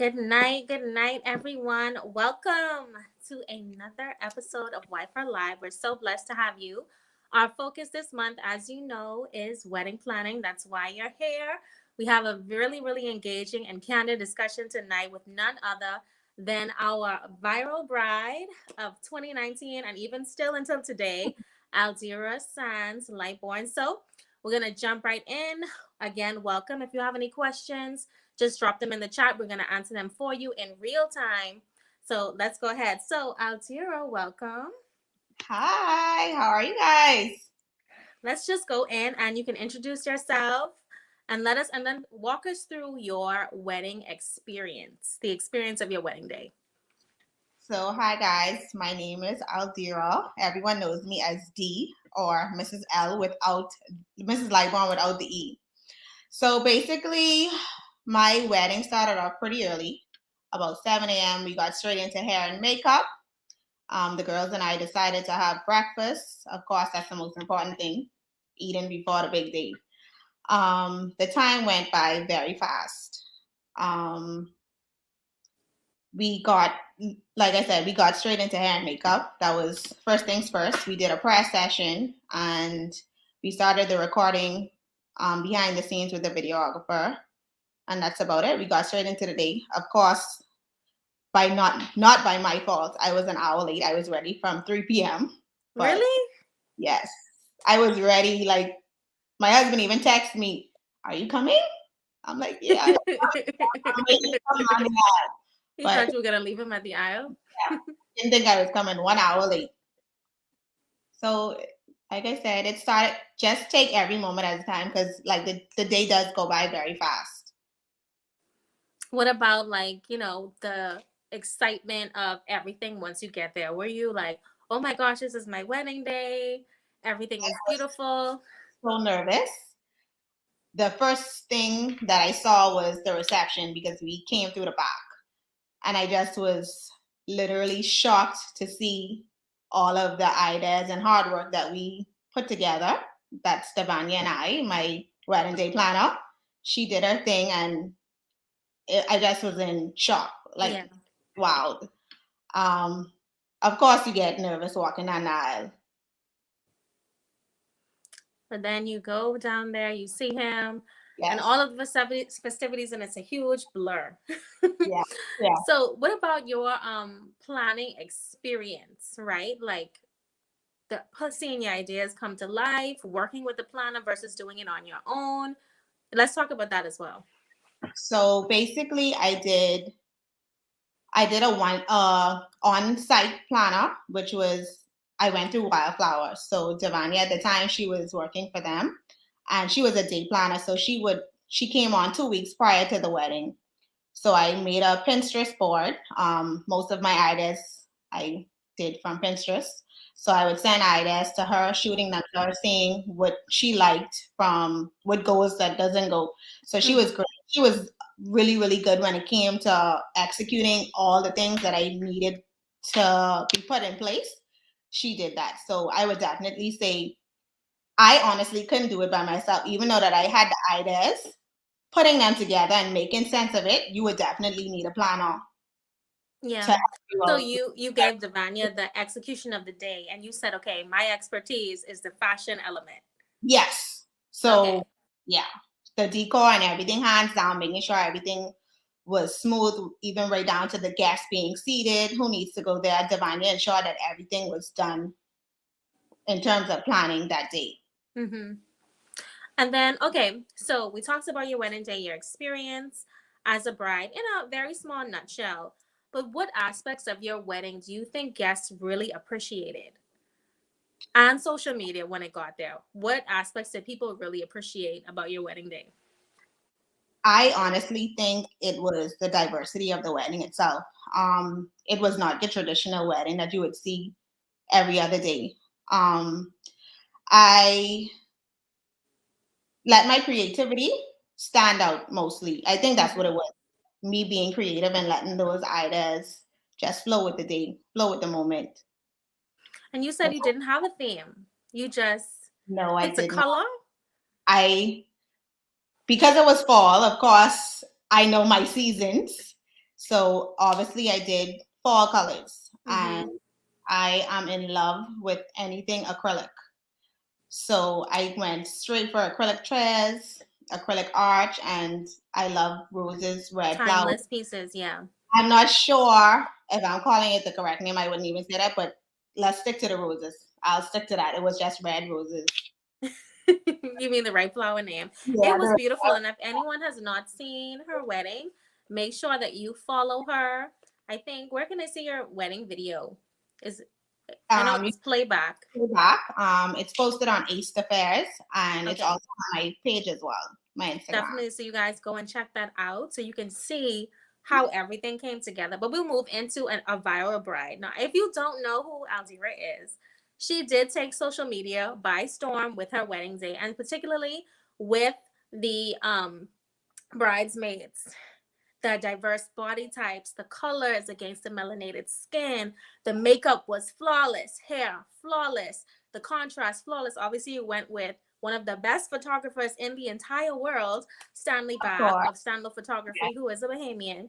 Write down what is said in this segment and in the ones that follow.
Good night, everyone. Welcome to another episode of Wife for Live. We're so blessed to have you. Our focus this month, as you know, is wedding planning. That's why you're here. We have a really engaging and candid discussion tonight with none other than our viral bride of 2019 and even still until today, Aldira Sands Lightborn. So we're going to jump right in. Again, welcome. If you have any questions, just drop them in the chat. We're going to answer them for you in real time. So let's go ahead. So, Altira, welcome. Hi, how are you guys? Let's just go in and you can introduce yourself and then walk us through your wedding experience, the experience of your wedding day. So, hi guys, my name is Aldira. Everyone knows me as D or Mrs. L without Mrs. Lightborn without the E. So basically, my wedding started off pretty early, about 7 a.m. We got straight into hair and makeup. The girls and I decided to have breakfast. Of course, that's the most important thing, eating before the big day. The time went by very fast. We got, like I said, we got straight into hair and makeup. That was first things first. We did a press session and we started the recording behind the scenes with the videographer. And that's about it. We got straight into the day. Of course, by not by my fault. I was an hour late. I was ready from 3 p.m. Really? Yes. I was ready. Like, my husband even texted me, "Are you coming?" I'm like, "Yeah, I'm waiting for my dad." He thought you were going to leave him at the aisle? Yeah. Didn't think I was coming 1 hour late. So, like I said, it started, just take every moment at a time because, like, the day does go by very fast. What about, like, the excitement of everything once you get there? Were you like, oh my gosh, this is my wedding day, everything is beautiful? So nervous. The first thing that I saw was the reception because we came through the back. And I just was literally shocked to see all of the ideas and hard work that we put together. That's Stevania and I, my wedding day planner. She did her thing and I just was in shock. Like, yeah. Wow. Of course, you get nervous walking down the aisle. But then you go down there, you see him, yes, and all of the festivities, and it's a huge blur. Yeah. So, what about your planning experience, right? Like seeing your ideas come to life, working with the planner versus doing it on your own. Let's talk about that as well. So basically, I did a on-site planner, which was, I went through Wildflowers. So Devania at the time, she was working for them and she was a day planner. So she came on 2 weeks prior to the wedding. So I made a Pinterest board. Most of my ideas I did from Pinterest. So I would send ideas to her, shooting them to her, seeing what she liked from what goes, that doesn't go. So she was great. She was really good when it came to executing all the things that I needed to be put in place. She did that. So I would definitely say I honestly couldn't do it by myself, even though that I had the ideas. Putting them together and making sense of it, you would definitely need a planner. Yeah. So you gave Devania the execution of the day and you said, okay, my expertise is the fashion element. Yes. So yeah, the decor and everything, hands down, making sure everything was smooth, even right down to the guests being seated, who needs to go there. Devania ensured that everything was done in terms of planning that day. Mm-hmm. And then, okay, so we talked about your wedding day, your experience as a bride in a very small nutshell. But what aspects of your wedding do you think guests really appreciated? And social media when it got there, what aspects did people really appreciate about your wedding day? I honestly think it was the diversity of the wedding itself. It was not the traditional wedding that you would see every other day. I let my creativity stand out mostly. I think that's what it was. Me being creative and letting those ideas just flow with the day, flow with the moment. And you said you didn't have a theme. You just picked a color? Because it was fall, of course, I know my seasons. So obviously I did fall colors, and Mm-hmm. I am in love with anything acrylic. So I went straight for acrylic trays, acrylic arch, and I love roses, red flowers. Timeless pieces, yeah. I'm not sure if I'm calling it the correct name. I wouldn't even say that, but let's stick to the roses. I'll stick to that. It was just red roses. You mean the right flower name? It Yeah, was beautiful, and if anyone has not seen her wedding, make sure that you follow her. I think, where can I see your wedding video? Is I know you it's playback. can go back. It's posted on East Affairs, and it's Okay. also on my page as well, my Instagram. Definitely. So you guys go and check that out so you can see how everything came together. But we'll move into a viral bride. Now, if you don't know who Aldira is, she did take social media by storm with her wedding day, and particularly with the bridesmaids, the diverse body types, the colors against the melanated skin. The makeup was flawless, hair flawless, the contrast flawless. Obviously, you went with one of the best photographers in the entire world, Stanley Of Babb course. of Stanlo Photography, who is a Bahamian.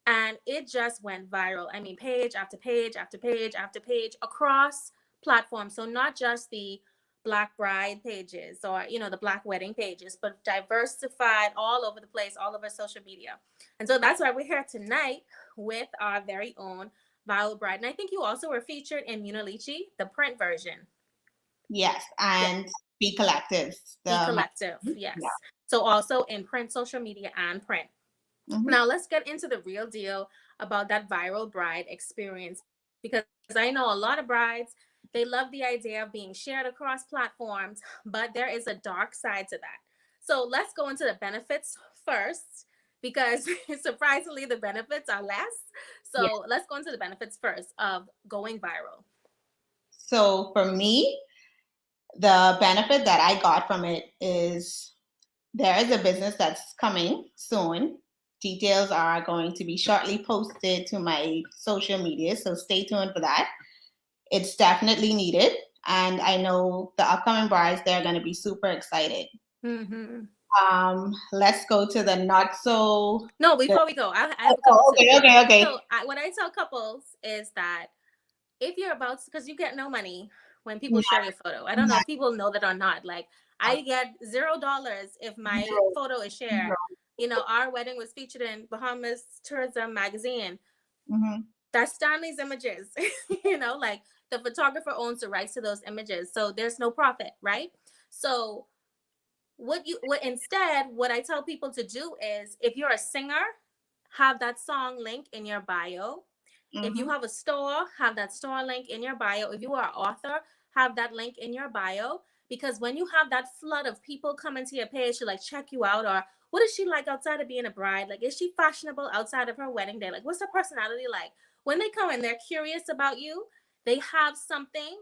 And it just went viral. I mean, page after page after page after page across platforms. So not just the Black bride pages or the Black wedding pages, but diversified all over the place, all over social media. And so that's why we're here tonight with our very own viral bride. And I think you also were featured in Munalichi, the print version. Yes, Yeah, and Be Collectives. the The collective. yeah. Yes. So also in print, social media, and print. Hmm. Now let's get into the real deal about that viral bride experience, because I know a lot of brides, they love the idea of being shared across platforms, but there is a dark side to that. So let's go into the benefits first, because surprisingly the benefits are less. Yeah. So let's go into the benefits first of going viral. So for me, the benefit that I got from it is there is a business that's coming soon. Details are going to be shortly posted to my social media, so stay tuned for that. It's definitely needed, and I know the upcoming brides, they're going to be super excited. Mm-hmm. Let's go to the not so. No, before we go, I have a couple Oh, too. okay. So what I tell couples is that if you're about to, because you get no money when people share your photo. I don't know Not if people know that or not. Like, I get $0 if my zero, photo is shared. zero. Our wedding was featured in Bahamas Tourism magazine. Mhm. That's Stanley's images. Like, the photographer owns the rights to those images, so there's no profit, right? So what I tell people to do is, if you're a singer, have that song link in your bio. If you Mhm. have a store, have that store link in your bio. If you are an author, have that link in your bio. Because when you have that flood of people coming to your page to like check you out, or what is she like outside of being a bride? Like, is she fashionable outside of her wedding day? Like, what's her personality like? When they come and they're curious about you, they have something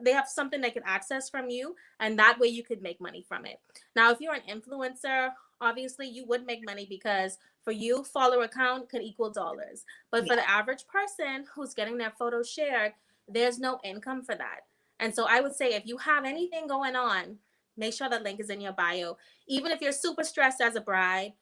they have something they can access from you, and that way you could make money from it. Now, if you're an influencer, obviously you would make money, because for you, follower count could equal dollars. But for Yeah. the average person who's getting their photos shared, there's no income for that. And so I would say, if you have anything going on, make sure that link is in your bio. Even if you're super stressed as a bride,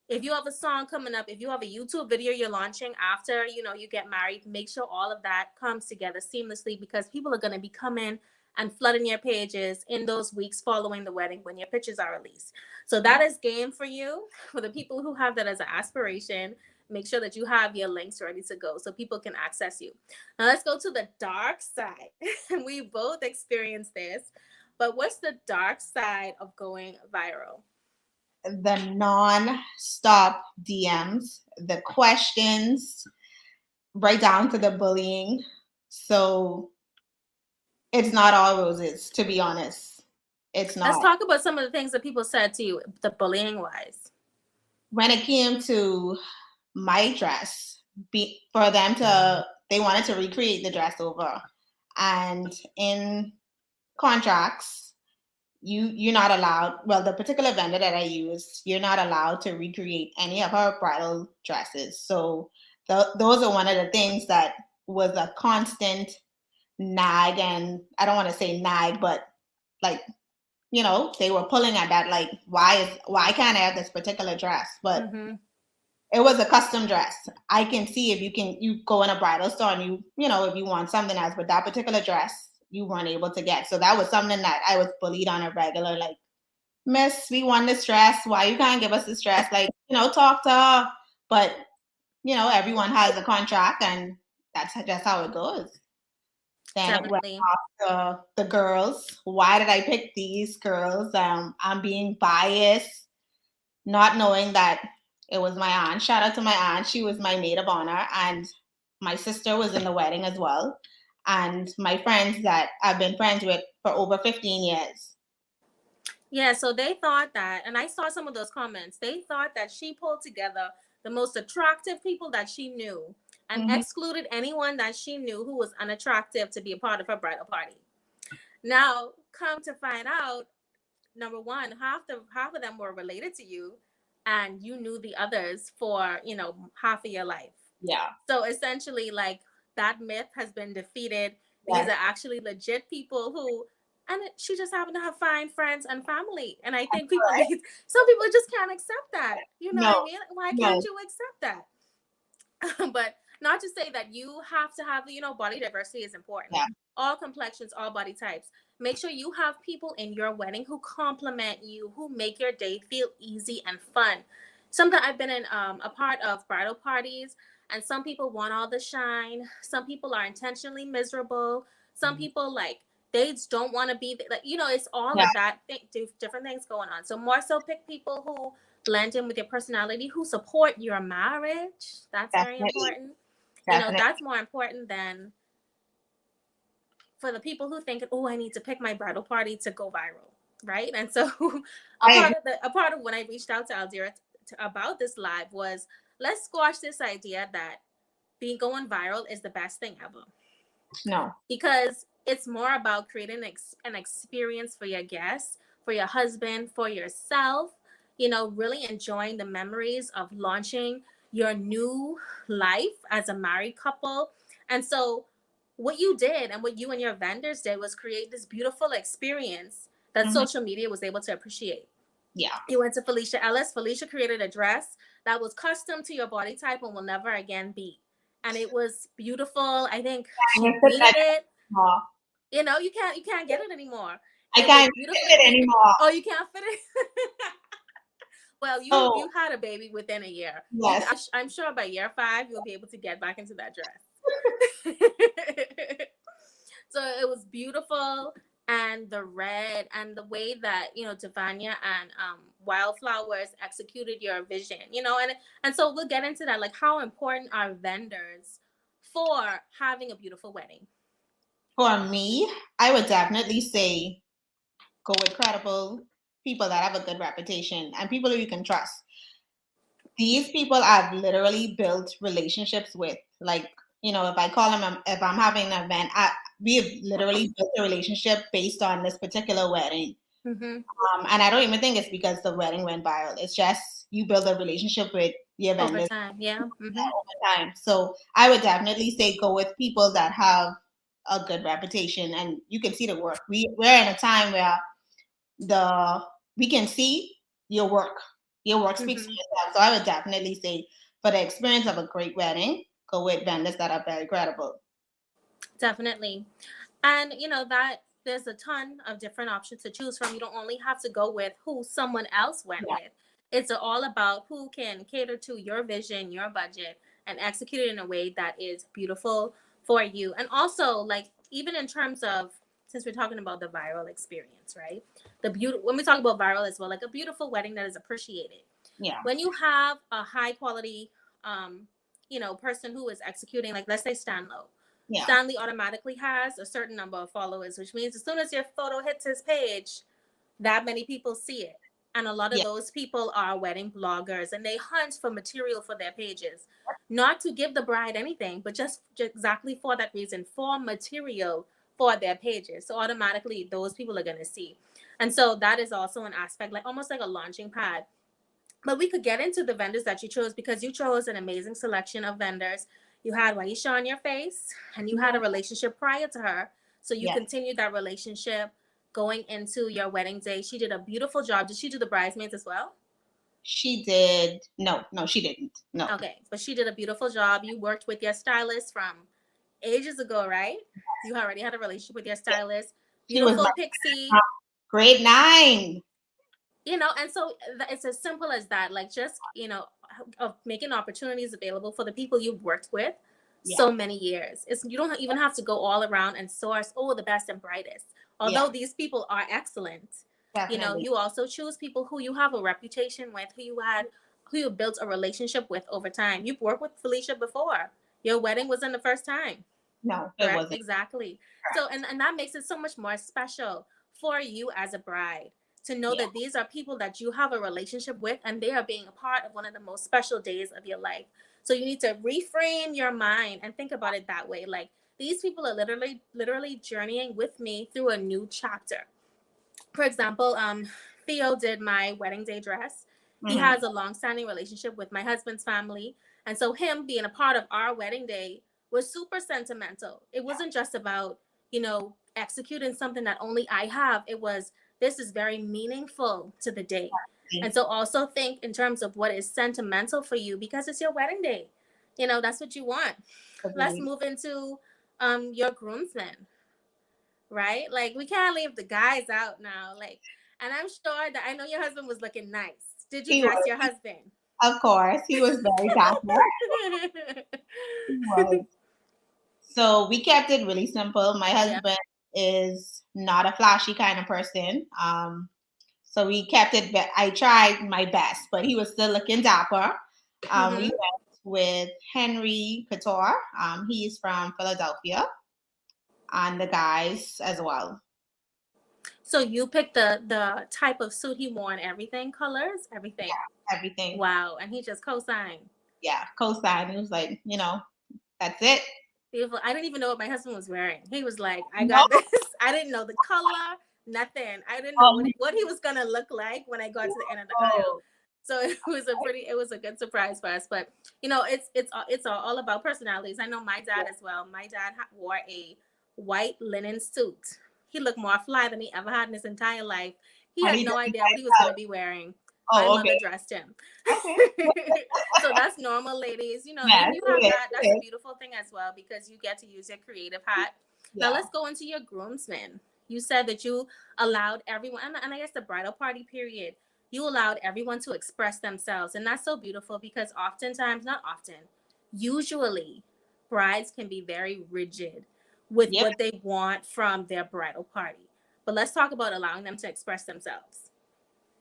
if you have a song coming up, if you have a YouTube video you're launching after, you get married, make sure all of that comes together seamlessly, because people are going to be coming and flooding your pages in those weeks following the wedding when your pictures are released. So that is game for you. For the people who have that as an aspiration, make sure that you have your links ready to go so people can access you. Now let's go to the dark side. We both experienced this, but what's the dark side of going viral? The non-stop DMs, the questions, right down to the bullying. So it's not all roses, to be honest. It's Let's not. talk about some of the things that people said to you, the bullying wise. When it came to my dress, for them to, they wanted to recreate the dress over. And in contracts, you're not allowed, well, the particular vendor that I used, you're not allowed to recreate any of her bridal dresses. So those are one of the things that was a constant nag. And I don't want to say nag, but like, they were pulling at that, like, why can't I have this particular dress? But Mm-hmm. it was a custom dress. I can see if you go in a bridal store and if you want something else, but that particular dress you weren't able to get. So that was something that I was bullied on a regular, like, Miss, we want this dress. Why you can't give us this dress? Like, talk to her. But, everyone has a contract and that's just how it goes. Then it went Definitely. off to the girls. Why did I pick these girls? I'm being biased, not knowing that it was my aunt. Shout out to my aunt. She was my maid of honor. And my sister was in the wedding as well. And my friends that I've been friends with for over 15 years. Yeah, so they thought that, and I saw some of those comments, they thought that she pulled together the most attractive people that she knew and Mm-hmm. excluded anyone that she knew who was unattractive to be a part of her bridal party. Now, come to find out, number one, half of them were related to you, and you knew the others for half of your life. Yeah. So essentially, like, that myth has been defeated. These Yes. are actually legit people who, and she just happened to have fine friends and family. And I think people Right? need, some people just can't accept that. You know what I No. mean? Why No. can't you accept that? But not to say that you have to have, body diversity is important. Yeah. All complexions, all body types. Make sure you have people in your wedding who compliment you, who make your day feel easy and fun. Something I've been in a part of bridal parties, and some people want all the shine. Some people are intentionally miserable. Some people they just don't want to be like it's all Yeah. of that different things going on. So more so pick people who blend in with your personality, who support your marriage. That's very Definitely. important. Definitely. That's more important than for the people who think, oh, I need to pick my bridal party to go viral, right? And so I agree. a part of when I reached out to Aldira about this live was, let's squash this idea that being going viral is the best thing ever, No. because it's more about creating an experience for your guests, for your husband, for yourself, really enjoying the memories of launching your new life as a married couple. And so what you did and what you and your vendors did was create this beautiful experience that Mm-hmm. social media was able to appreciate. Yeah. You went to Felicia Ellis. Felicia created a dress that was custom to your body type and will never again be. And it was beautiful. I think I she can't fit tweeted that it. anymore. You can't get it anymore. I It was can't fit beautifully. it anymore. Oh, you can't fit it. Well, you Oh, had a baby within a year. yes. I'm sure by year 5 you'll be able to get back into that dress. So it was beautiful, and the red and the way that Devania and Wildflowers executed your vision, and so we'll get into that, like how important are vendors for having a beautiful wedding. For me, I would definitely say go with credible people that have a good reputation and people who you can trust. These people I've literally built relationships with. Like, if I call them, if I'm having an event, we have literally built a relationship based on this particular wedding. Mm-hmm. And I don't even think it's because the wedding went viral. It's just you build a relationship with your Over vendors time, yeah. Mm-hmm. over time. So I would definitely say go with people that have a good reputation and you can see the work. We're in a time where we can see your work. Your work speaks for Mm-hmm. itself. So I would definitely say for the experience of a great wedding, go with vendors that are very credible. Definitely. And that there's a ton of different options to choose from. You don't only have to go with who someone else went Yeah. with. It's all about who can cater to your vision, your budget, and execute it in a way that is beautiful for you. And also, like, even in terms of, since we're talking about the viral experience, right? When we talk about viral as well, like a beautiful wedding that is appreciated. Yeah. When you have a high quality person who is executing, like, let's say Stanlo. Yeah. Stanley automatically has a certain number of followers, which means as soon as your photo hits his page, that many people see it. And a lot of Yeah. those people are wedding bloggers, and they hunt for material for their pages, not to give the bride anything, but just exactly for that reason, for material for their pages. So automatically those people are going to see. And so that is also an aspect, like almost like a launching pad. But we could get into the vendors that you chose, because you chose an amazing selection of vendors. You had Waisha on your face, and you had a relationship prior to her. So you Yeah. continued that relationship going into your wedding day. She did a beautiful job. Did she do the bridesmaids as well? She did. No, no, she didn't. No. Okay, but she did a beautiful job. You worked with your stylist from ages ago, right? You already had a relationship with your stylist. She was Beautiful like Pixie. grade 9. And so it's as simple as that. Like, just, of making opportunities available for the people you've worked with Yeah, so many years. You don't even have to go all around and source, the best and brightest. yeah, Although these people are excellent, definitely. you also choose people who you have a reputation with, who you built a relationship with over time. You've worked with Felicia before. Your wedding wasn't the first time. No, it Correct? wasn't. Exactly. So, and that makes it so much more special for you as a bride to know Yeah, that these are people that you have a relationship with, and they are being a part of one of the most special days of your life. So you need to reframe your mind and think about it that way. Like, these people are literally journeying with me through a new chapter. For example, Theo did my wedding day dress. He hmm, has a long-standing relationship with my husband's family, and so him being a part of our wedding day was super sentimental. It wasn't just about, executing something that only I have. It was, this is very meaningful to the day. And so also think in terms of what is sentimental for you, because it's your wedding day. That's what you want. Let's agreed. move into your groomsmen, right? Like, we can't leave the guys out now. Like, and I'm sure that I know your husband was looking nice. Did you He dress was, your husband? of course, he was very dapper. He was. So we kept it really simple. My Yeah. husband is not a flashy kind of person. So we kept it. I tried my best, but he was still looking dapper. We Mm-hmm. went with Henry Couture. He's from Philadelphia, and the guys as well. So you picked the type of suit he wore and everything, colors, everything. Yeah, everything. Wow. And he just co-signed. Yeah, co-sign. He was like, that's it. Beautiful. I didn't even know what my husband was wearing. He was like, I No. got this. I didn't know the color, nothing. I didn't know Um, what he was gonna look like when I got to the end of the aisle. oh, So it was a good surprise for us. But it's all about personalities. I know my dad as well. My dad wore a white linen suit. He looked more fly than he ever had in his entire life. He and had he no did idea what he was it. gonna be wearing. My Oh, okay. mother dressed him. Okay. So that's normal, ladies. And Yes, you have it is. that's It a is. beautiful thing as well, because you get to use your creative hat. Now Yeah. let's go into your groomsmen. You said that you allowed everyone, and I guess the bridal party period, you allowed everyone to express themselves. And that's so beautiful, because oftentimes, not often, usually brides can be very rigid with Yep. what they want from their bridal party. But let's talk about allowing them to express themselves.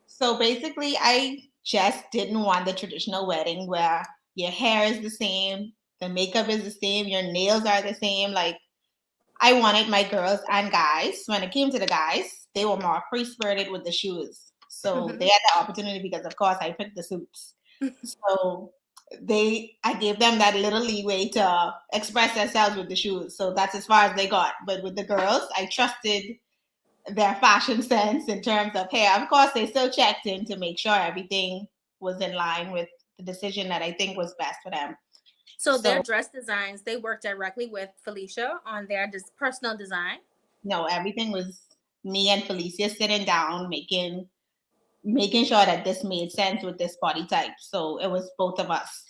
So basically, I just didn't want the traditional wedding where your hair is the same, the makeup is the same, your nails are the same. Like, I wanted my girls and guys, when it came to the guys, they were more free spirited with the shoes. So they Mm-hmm. had the opportunity because, of course, I picked the suits. So I gave them that little leeway to express themselves with the shoes. So that's as far as they got. But with the girls, I trusted their fashion sense in terms of hair. Of course, they still checked in to make sure everything was in line with the decision that I think was best for them. So their So, dress designs, they work directly with Felicia on their personal design. no, everything was me and Felicia sitting down, making sure that this made sense with this body type. So it was both of us.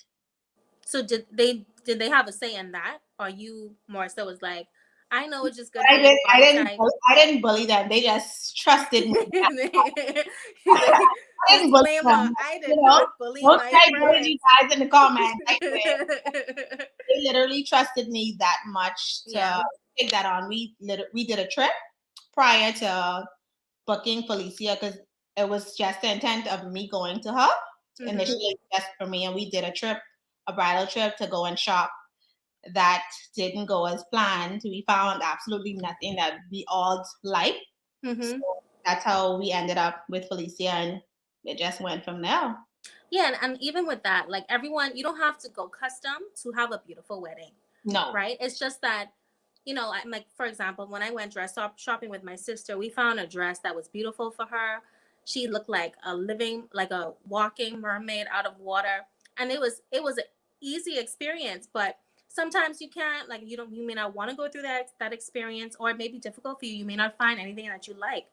So did they have a say in that, or you more so was like, I know it's just good But for your body type. I didn't bully them. They just trusted me. He's like, I didn't bully disclaimer, them. I You did know, not bully don't my try bullying you friends. guys in the comments. I swear. They literally trusted me that much Yeah. to take that on. We did a trip prior to booking Felicia because it was just the intent of me going to her Hmm. initially just for me, and we did a bridal trip to go and shop. That didn't go as planned. We found absolutely nothing that we all liked. So Hmm. that's how we ended up with Felicia, and it just went from there. Yeah, and even with that, like, everyone, you don't have to go custom to have a beautiful wedding, No. right? It's just that, I'm like, for example, when I went shopping with my sister, we found a dress that was beautiful for her. She looked like like a walking mermaid out of water, and it was an easy experience. But sometimes you can't, like, you may not want to go through that experience, or it may be difficult for you. You may not find anything that you like.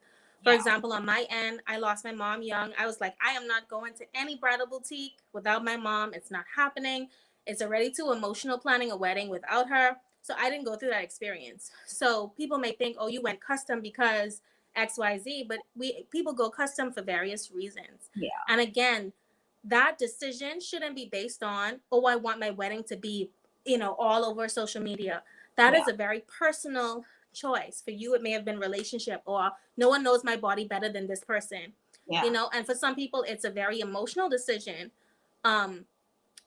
For Yeah. example, on my end, I lost my mom young. I was like, I am not going to any bridal boutique without my mom. It's not happening. It's already too emotional planning a wedding without her. So I didn't go through that experience. So people may think, oh, you went custom because XYZ, but people go custom for various reasons. Yeah. And again, that decision shouldn't be based on, oh, I want my wedding to be, all over social media. That Yeah. is a very personal choice. For you, it may have been relationship, or no one knows my body better than this person. Yeah. And for some people it's a very emotional decision. um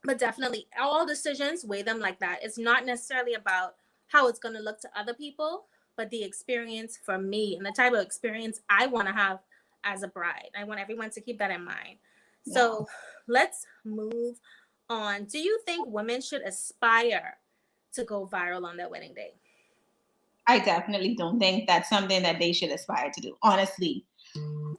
but definitely all decisions, weigh them like that. It's not necessarily about how it's going to look to other people, but the experience for me and the type of experience I want to have as a bride. I want everyone to keep that in mind. Yeah. So let's move on. Do you think women should aspire to go viral on their wedding day? I definitely don't think that's something that they should aspire to do. Honestly,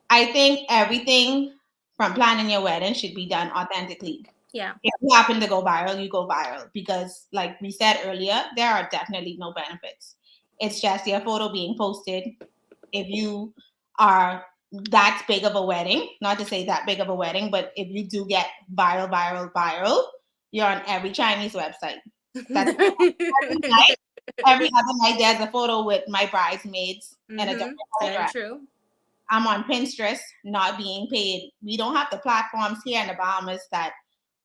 I think everything from planning your wedding should be done authentically. Yeah. If you happen to go viral, you go viral because, like we said earlier, there are definitely no benefits. It's just your photo being posted. If you are that big of a wedding, not to say that big of a wedding, but if you do get viral, viral, viral, you're on every Chinese website. That's every night. Every other night, there's a photo with my bridesmaids in a different color Very dress. true. I'm on Pinterest, not being paid. We don't have the platforms here in the Bahamas that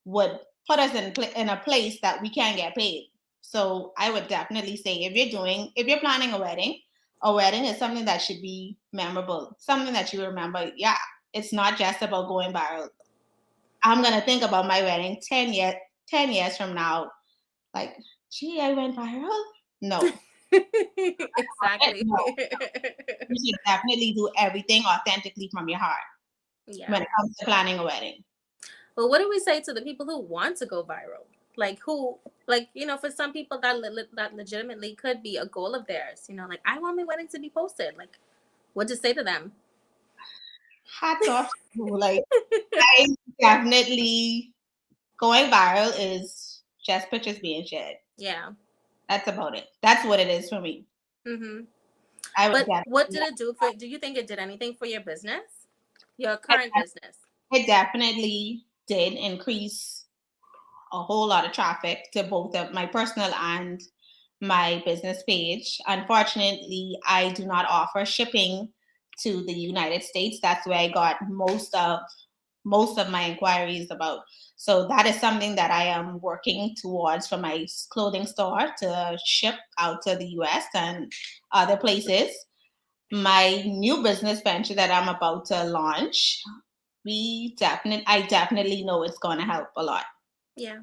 would put us in a place that we can't get paid. So I would definitely say if you're planning a wedding is something that should be memorable, something that you remember. Yeah, it's not just about going viral. I'm gonna think about my wedding 10 years from now. Like, gee, I went viral. No, Exactly. no. You should definitely do everything authentically from your heart Yeah. when it comes to planning a wedding. Well, what do we say to the people who want to go viral? Like who, like, for some people that that legitimately could be a goal of theirs. Like, I want my wedding to be posted. Like, what to say to them? Hats off to you. Like, I definitely going viral is just pictures being shared. Yeah. That's about it. That's what it is for me. Mm-hmm. I would But what definitely, did it do for? Do you think it did anything for your business, your it, current business? it definitely did increase a whole lot of traffic to both of my personal and my business page. Unfortunately, I do not offer shipping to the United States. That's where I got most of my inquiries about. So that is something that I am working towards for my clothing store to ship out to the US and other places. My new business venture that I'm about to launch, I definitely know it's going to help a lot. Yeah.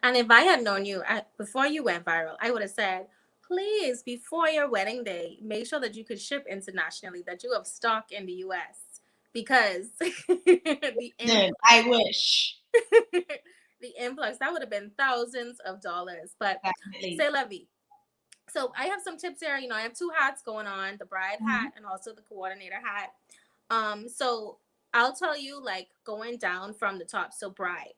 And if I had known you before you went viral, I would have said, please, before your wedding day, make sure that you could ship internationally, that you have stock in the US, because the Then influx, I wish. the influx, that would have been thousands of dollars. But Definitely. say la vie. So I have some tips here. I have two hats going on, the bride Mhm. hat and also the coordinator hat. So I'll tell you, like, going down from the top. So bride.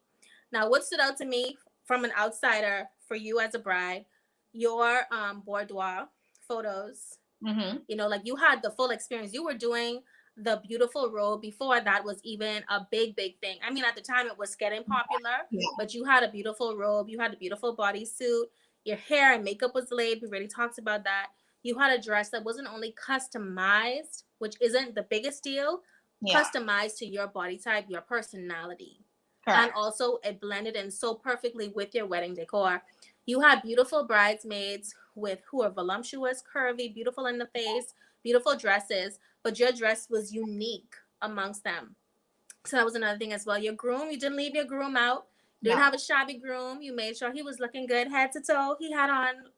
Now, what stood out to me from an outsider for you as a bride, your boudoir photos, Mhm. like you had the full experience. You were doing the beautiful robe before that was even a big, big thing. I mean, at the time it was getting popular, Yeah. but you had a beautiful robe, you had a beautiful bodysuit, your hair and makeup was laid. We already talked about that. You had a dress that wasn't only customized, which isn't the biggest deal, Yeah. customized to your body type, your personality. And Correct. also, it blended in so perfectly with your wedding decor. You had beautiful bridesmaids with who are voluptuous, curvy, beautiful in the face, beautiful dresses, but your dress was unique amongst them. So that was another thing as well. Your groom, you didn't leave your groom out. You didn't No. have a shabby groom. You made sure he was looking good head to toe. He had on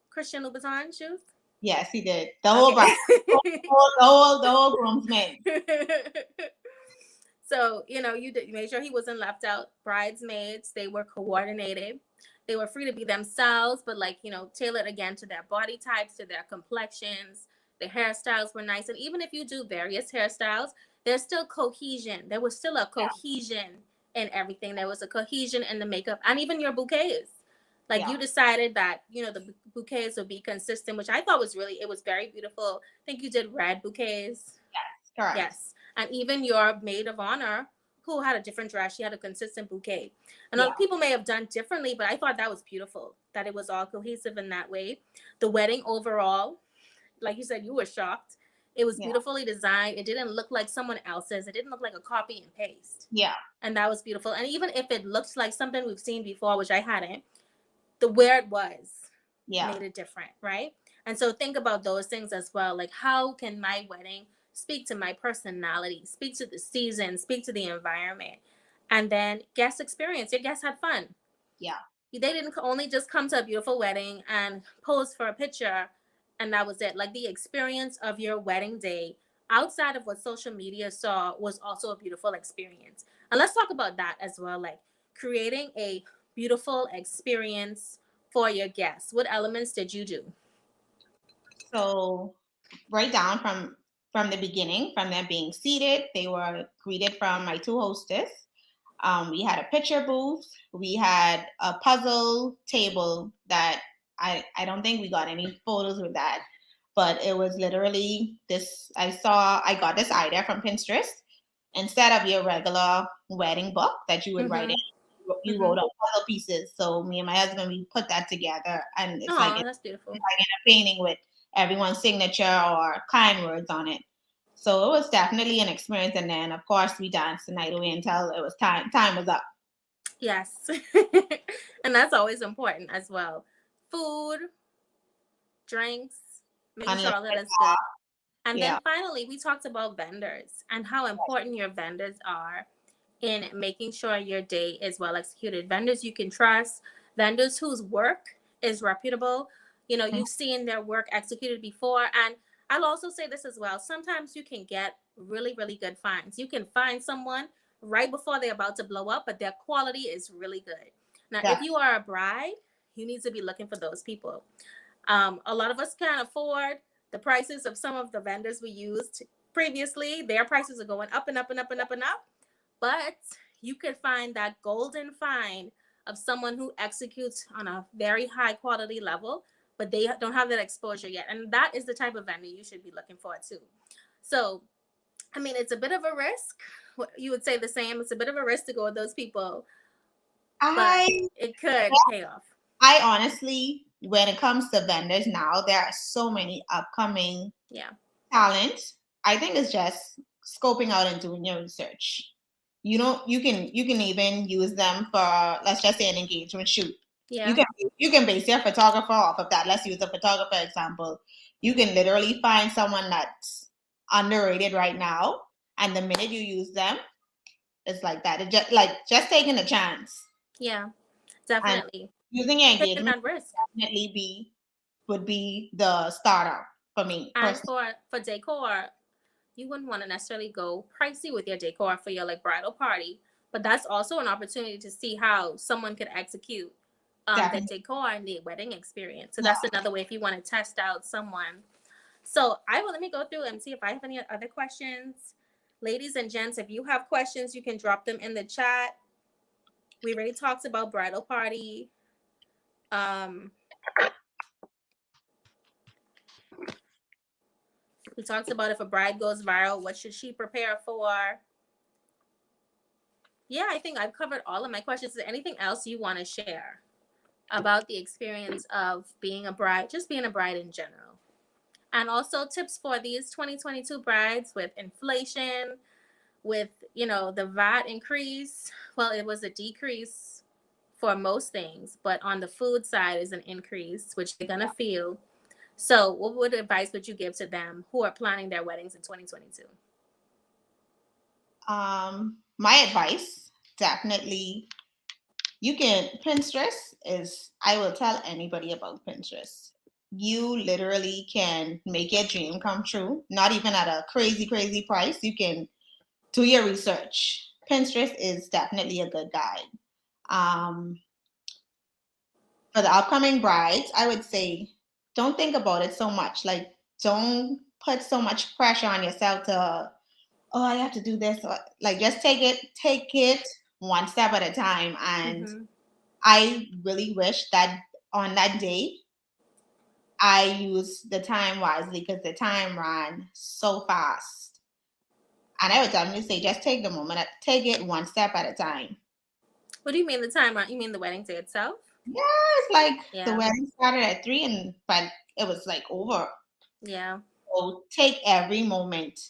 Christian Louboutin shoes. Yes, he did. The whole Okay. bride, the whole groomsmen. So, you made sure he wasn't left out. Bridesmaids, they were coordinated. They were free to be themselves, but like, tailored again to their body types, to their complexions. The hairstyles were nice. And even if you do various hairstyles, there's still cohesion. There was still a Yeah. cohesion in everything. There was a cohesion in the makeup and even your bouquets. Like, Yeah. you decided that, the bouquets would be consistent, which I thought it was very beautiful. I think you did red bouquets. Correct. Yes. And even your maid of honor, who had a different dress, she had a consistent bouquet. And Yeah. other people may have done differently, but I thought that was beautiful, that it was all cohesive in that way. The wedding overall, like you said, you were shocked. It was Yeah. beautifully designed. It didn't look like someone else's. It didn't look like a copy and paste. Yeah. And that was beautiful. And even if it looks like something we've seen before, which I hadn't, the where it was Yeah. made it different, right? And so think about those things as well. Like, how can my wedding speak to my personality, speak to the season, speak to the environment? And then guest experience. Your guests had fun. Yeah. They didn't only just come to a beautiful wedding and pose for a picture and that was it. Like the experience of your wedding day outside of what social media saw was also a beautiful experience. And let's talk about that as well, like creating a beautiful experience for your guests. What elements did you do? So right down from the beginning, from them being seated, they were greeted from my two hostess. We had a picture booth. We had a puzzle table that I don't think we got any photos with that, but it was literally this. I got this idea from Pinterest. Instead of your regular wedding book that you would write in, Mm-hmm. you Mm-hmm. wrote up puzzle pieces. So me and my husband, we put that together, and it's like Oh, it's that's beautiful. like in a painting with everyone's signature or kind words on it. So it was definitely an experience. And then, of course, we danced the night away until it was time. Time was up. Yes. And that's always important as well. Food, drinks, making sure all of Unlimited. that is good. And Yeah. then finally, we talked about vendors and how important your vendors are in making sure your day is well executed. Vendors you can trust, vendors whose work is reputable. You know, Mhm. you've seen their work executed before. And I'll also say this as well. Sometimes you can get really, really good finds. You can find someone right before they're about to blow up, but their quality is really good. Now, if That, you are a bride, you need to be looking for those people. A lot of us can't afford the prices of some of the vendors we used previously. Their prices are going up and up and up and up and up. But you could find that golden find of someone who executes on a very high quality level, but they don't have that exposure yet. And that is the type of vendor you should be looking for too. So, I mean, it's a bit of a risk. You would say the same. It's a bit of a risk to go with those people, but I it could pay off. I honestly, when it comes to vendors now, there are so many upcoming Yeah. talent. I think it's just scoping out and doing your research. You can even use them for, let's just say, an engagement shoot. You Yeah. can you can base your photographer off of that. Let's use a photographer example. You can literally find someone that's underrated right now, and the minute you use them, it's like that. It just taking a chance Yeah. and Definitely. using your Taking engagement that risk. definitely would be the starter for me And personally. for decor, you wouldn't want to necessarily go pricey with your decor for your like bridal party, but that's also an opportunity to see how someone could execute the Definitely. decor and the wedding experience. So Yeah. that's another way if you want to test out someone. So I will let me go through and see if I have any other questions. Ladies and gents, if you have questions, you can drop them in the chat. We already talked about bridal party. Um, we talked about if a bride goes viral, what should she prepare for? Yeah, I think I've covered all of my questions. Is there anything else you want to share about the experience of being a bride, just being a bride in general? And also tips for these 2022 brides with inflation, with, the VAT increase. Well, it was a decrease for most things, but on the food side is an increase, which they're going to feel. So, what advice would you give to them who are planning their weddings in 2022? My advice, definitely, Pinterest is, I will tell anybody about Pinterest. You literally can make your dream come true, not even at a crazy, crazy price. You can do your research. Pinterest is definitely a good guide. Um, for the upcoming brides, I would say don't think about it so much. Like, don't put so much pressure on yourself to, oh, I have to do this. Like, just take it one step at a time. And Mm-hmm. I really wish that on that day, I used the time wisely because the time ran so fast. And I would definitely say just take the moment, take it one step at a time. What do you mean the time? You mean the wedding day itself? Yeah, it's like the Yeah. wedding started at 3 but it was like over. Yeah. So take every moment.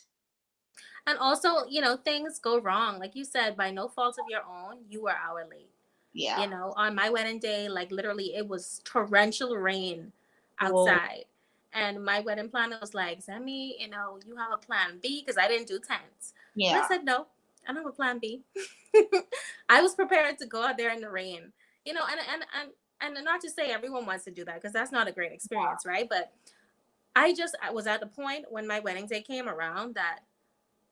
And also, things go wrong. Like you said, by no fault of your own, you were hour late. Yeah. On my wedding day, like literally it was torrential rain Whoa. outside. And my wedding planner was like, Zemi, you have a plan B because I didn't do tents. And I Yeah. said, no, I don't have a plan B. I was prepared to go out there in the rain, and not to say everyone wants to do that because that's not a great experience, right? But I was at the point when my wedding day came around that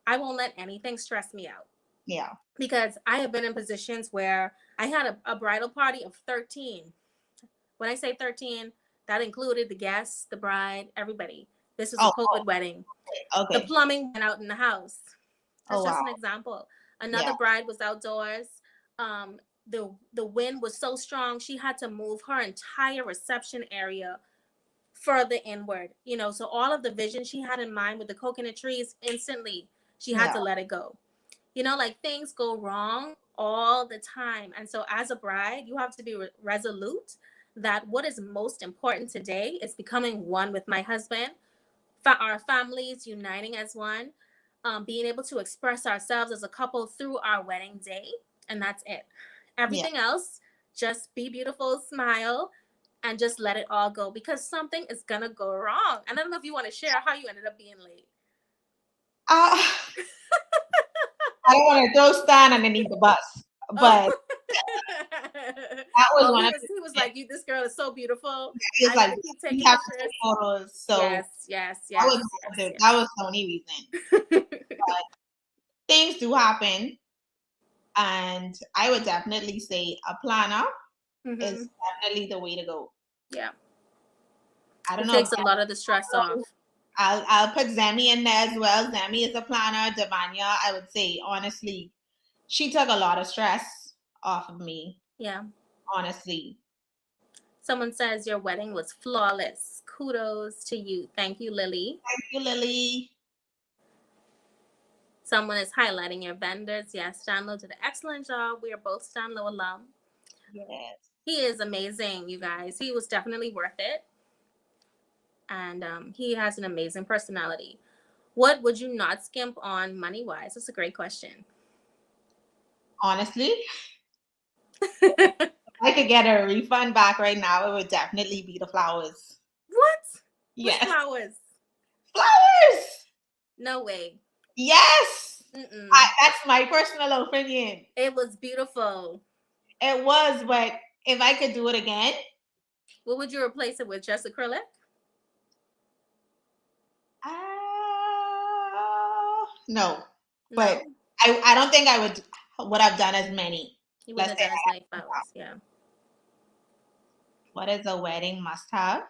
I won't let anything stress me out. Yeah. Because I have been in positions where I had a bridal party of 13. When I say 13, that included the guests, the bride, everybody. This was a Oh, COVID wedding. The okay. plumbing went out in the house. Oh, That's just wow. an example. Yeah. Another bride was outdoors. The wind was so strong she had to move her entire reception area further inward. So all of the vision she had in mind with the coconut trees, instantly she had Yeah. to let it go. Like things go wrong all the time. And so as a bride, you have to be resolute that what is most important today is becoming one with my husband, our families uniting as one, being able to express ourselves as a couple through our wedding day. And that's it. Yeah. Everything else, just be beautiful, smile, and just let it all go because something is going to go wrong. And I don't know if you want to share how you ended up being late. Uh, I don't want to throw Stan underneath the bus, Oh. but that was Oh, one he of was the he was like, "You, this girl is so beautiful. he was I like, gotta keep we taking have to pictures." take photos. So Yes, yes, that yes, was yes, that was the only reason. yes. Things do happen, and I would definitely say a planner is Hmm. definitely the way to go. Yeah, I don't it know if takes a lot of the stress off. I'll put Zemi in there as well. Zemi is a planner. Devanya, I would say honestly, she took a lot of stress off of me. Yeah. Honestly, Someone says your wedding was flawless. Kudos to you. Thank you, Lily. thank you, Lily. Someone is highlighting your vendors. Yes, Stanlo did an excellent job. We are both Stanlo alum. Yes. He is amazing, you guys. He was definitely worth it. And he has an amazing personality. What would you not skimp on money wise? That's a great question. Honestly, if I could get a refund back right now, it would definitely be the flowers. What? Which Yes. flowers? Flowers. No way. Yes. Mm-mm. That's my personal opinion. It was beautiful. It was, but if I could do it again, What would you replace it with? Just acrylic? no. But No. I don't think I would have done as many. You wouldn't Let's have say done as many flowers. Yeah. what is a wedding must have?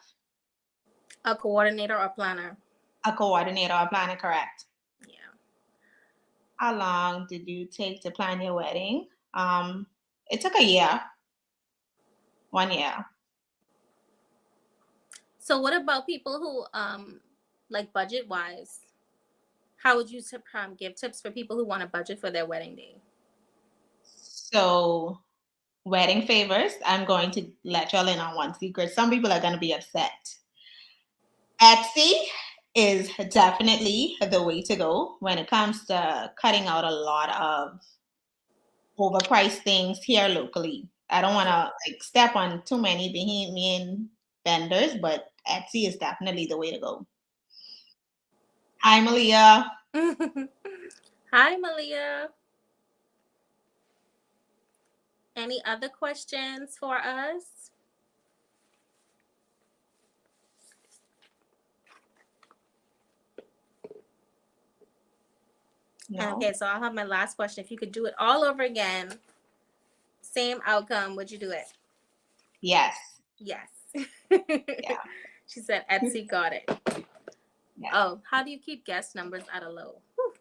A coordinator or planner. A coordinator or planner, correct. Yeah. How long did you take to plan your wedding? It took a year. 1 year. So what about people who like budget wise? How would you give tips for people who want to budget for their wedding day? So wedding favors, I'm going to let y'all in on one secret. Some people are going to be upset. Etsy is definitely the way to go when it comes to cutting out a lot of overpriced things here locally. I don't want to like step on too many Bahamian vendors, but Etsy is definitely the way to go. Hi, Malia. Hi, Malia. Any other questions for us? No. Okay, so I'll have my last question. If you could do it all over again, same outcome, would you do it? Yes. Yes. Yeah. She said Etsy got it. Yeah. Oh, how do you keep guest numbers at a low? Whew.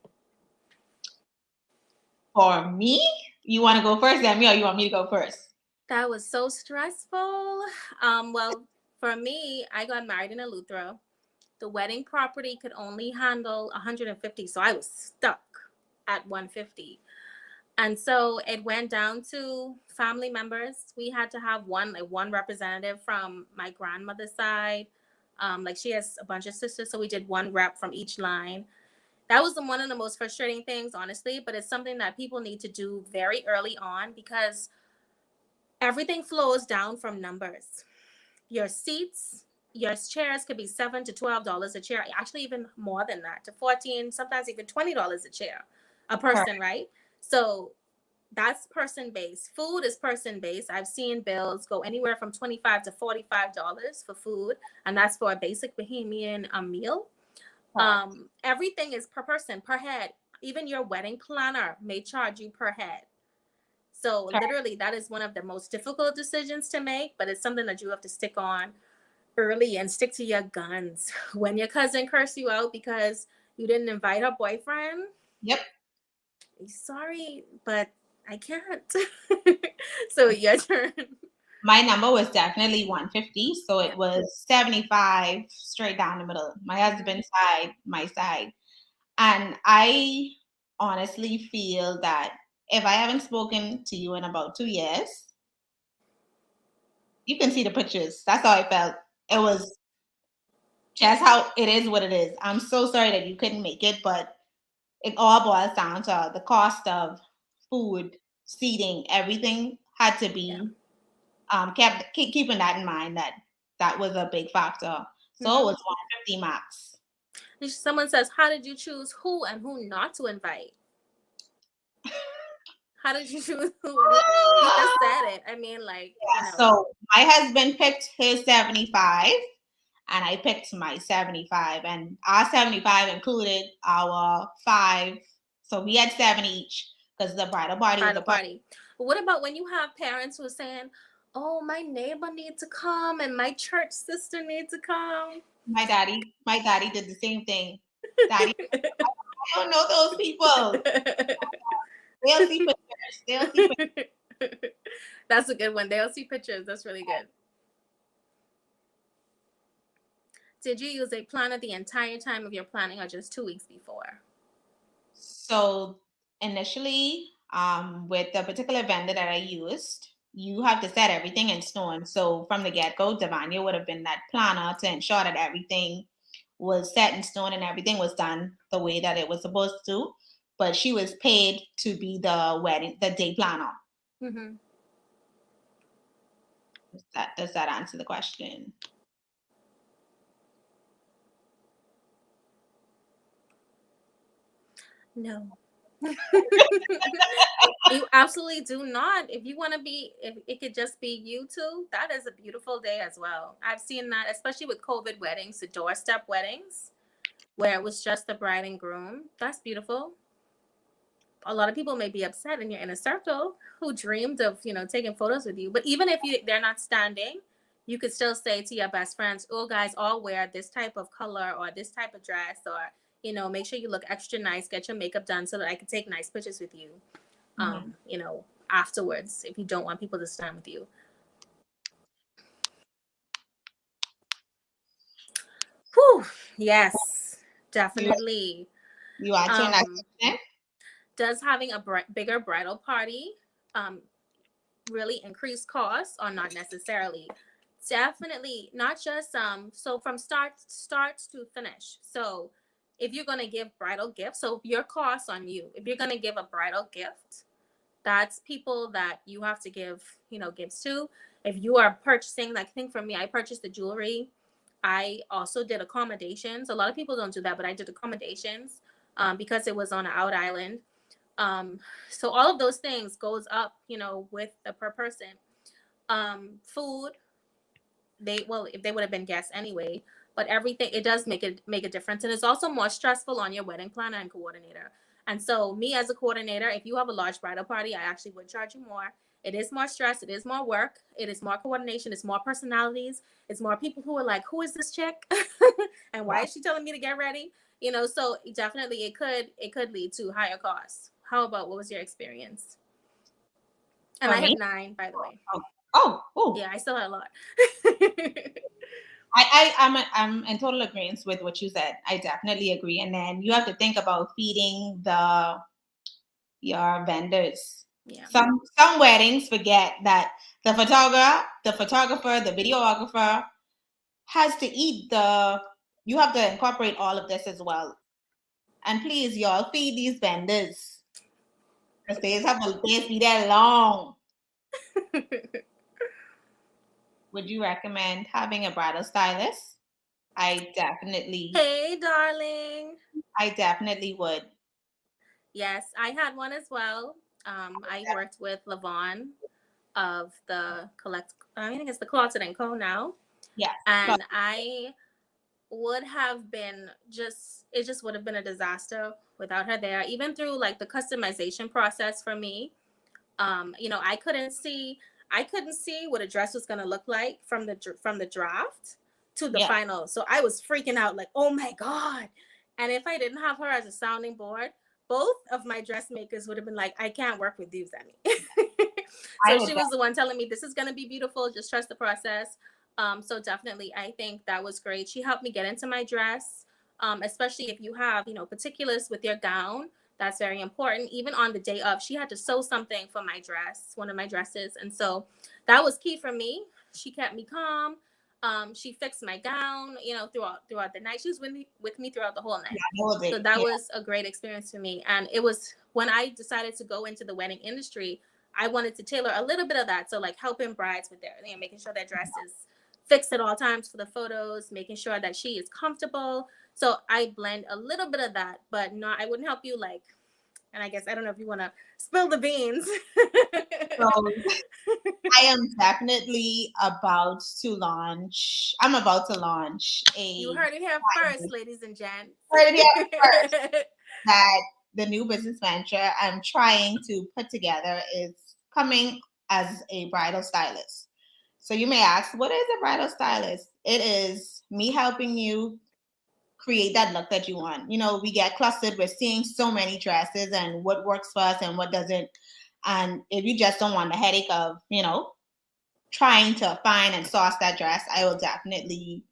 For me, you want to go first, Demi, or you want me to go first? That was so stressful. Well, for me, I got married in Eleuthera. The wedding property could only handle 150, so I was stuck. at 150. And so it went down to family members. We had to have one representative from my grandmother's side. Like she has a bunch of sisters, so we did one rep from each line. That was one of the most frustrating things, honestly, but it's something that people need to do very early on because everything flows down from numbers. Your seats, your chairs could be $7 to $12 a chair, actually even more than that, to 14, sometimes even $20 a chair, a Correct. person, right? So that's person based. Food is person based. I've seen bills go anywhere from $25 to $45 for food, and that's for a basic Bahamian meal. Correct. Everything is per person, per head. Even your wedding planner may charge you per head. So Correct. literally, that is one of the most difficult decisions to make, but it's something that you have to stick on early and stick to your guns. When your cousin cursed you out because you didn't invite her boyfriend, Yep. sorry, but I can't. So your turn. My number was definitely 150. So Yeah. it was 75 straight down the middle. My Mm-hmm. husband's side, my side. And I honestly feel that if I haven't spoken to you in about 2 years, you can see the pictures. That's how I felt. It was just how it is what it is. I'm so sorry that you couldn't make it, but it all boils down to the cost of food, seating, everything had to Yeah. be keeping that in mind that that was a big factor. So it Mm-hmm. was 150 max. Someone says, "How did you choose who and who not to invite? How did you choose who and who?" You just said it. I mean, like, So my husband picked his 75 and I picked my 75 and our 75 included our five. So we had seven each because the bridal party was bridal a part. party. But what about when you have parents who are saying, "Oh, my neighbor needs to come and my church sister needs to come"? My daddy did the same thing. Daddy, I don't know those people. They'll see pictures. They'll see pictures. That's a good one. They'll see pictures. That's really good. Did you use a planner the entire time of your planning or just 2 weeks before? So initially, with the particular vendor that I used, you have to set everything in stone. So from the get-go, Devania would have been that planner to ensure that everything was set in stone and everything was done the way that it was supposed to. But she was paid to be the day planner. Mm-hmm. Does that answer the question? No. You absolutely do not. If you want to be, if it could just be you two, that is a beautiful day as well. I've seen that, especially with COVID weddings, the doorstep weddings, where it was just the bride and groom. That's beautiful. A lot of people may be upset in your inner circle who dreamed of, taking photos with you. But even if they're not standing, you could still say to your best friends, "Oh, guys, all wear this type of color or this type of dress, or make sure you look extra nice. Get your makeup done so that I can take nice pictures with you." Mhm. Afterwards, if you don't want people to stand with you. Whew. Yes, You definitely. you answering that Um, question? does having a bigger bridal party um, really increase costs or not necessarily? Definitely not just so from start to finish. So if you're going to give bridal gifts, so your costs on you, if you're going to give a bridal gift, that's people that you have to give gifts to. If you are purchasing, like, I think for me, I purchased the jewelry. I also did accommodations. A lot of people don't do that, but I did accommodations because it was on an out island. um, so all of those things goes up with the per person. Food, if they would have been guests anyway, but everything, it does make a difference, and it's also more stressful on your wedding planner and coordinator. And so me as a coordinator, if you have a large bridal party, I actually would charge you more. It is more stress, it is more work, it is more coordination, it's more personalities, it's more people who are like, "Who is this chick?" And why is she telling me to get ready? So definitely it could lead to higher costs. How about, what was your experience? And For I had me? 9, by the way. Oh. Yeah, I still had a lot. I'm in total agreement with what you said. I definitely agree. And then you have to think about feeding your vendors. Yeah. Some weddings forget that the photographer, the videographer has to eat the. You have to incorporate all of this as well. And please, y'all, feed these vendors because days be there long. Would you recommend having a bridal stylist? I definitely, Hey, darling. I definitely would. Yes, I had one as well. I worked with Lavon of the collect. I think it's the Closet and Co now, Yes. and I would have been just it just would have been a disaster without her there. Even through like the customization process for me, I couldn't see what a dress was gonna look like from the draft to the Yeah. final. So I was freaking out, like, oh my god! And if I didn't have her as a sounding board, both of my dressmakers would have been like, I can't work with you, Zemi. I So would. she was the one telling me this is gonna be beautiful. Just trust the process. So definitely, I think that was great. She helped me get into my dress, especially if you have particulars with your gown. That's very important. Even on the day of, she had to sew something for my dress, one of my dresses. And so that was key for me. She kept me calm. She fixed my gown, throughout the night. She was with me throughout the whole Yeah, night. that was So it. that Yeah. was a great experience for me. And it was when I decided to go into the wedding industry, I wanted to tailor a little bit of that. So like helping brides with their, making sure their dress is fixed at all times for the photos, making sure that she is comfortable. So I blend a little bit of that, but not, I wouldn't help you like, and I guess I don't know if you want to spill the beans. So I am definitely about to launch. I'm about to launch You a heard it here first, ladies and gents. heard it here first that the new business venture I'm trying to put together is coming as a bridal stylist. So you may ask, what is a bridal stylist? It is me helping you create that look that you want. We get clustered with seeing so many dresses and what works for us and what doesn't. And if you just don't want the headache of, trying to find and source that dress, I will definitely,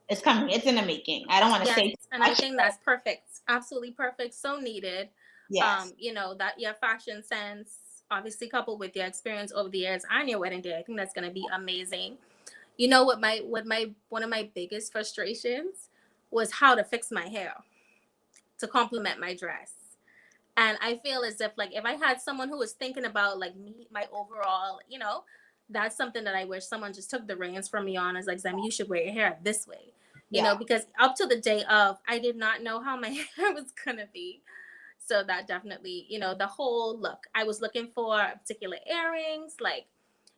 it's coming. It's in the making. I don't want to Yes, say too and I much. think that's perfect. Absolutely perfect. So needed. Yes. That your fashion sense, obviously coupled with your experience over the years on your wedding day, I think that's gonna be amazing. What my one of my biggest frustrations was how to fix my hair to complement my dress. And I feel as if like if I had someone who was thinking about like me, my overall, that's something that I wish someone just took the reins from me on. Is like, Zem, you should wear your hair this way, Yeah. because up to the day of, I did not know how my hair was gonna be. So that definitely, the whole look. I was looking for particular earrings, like,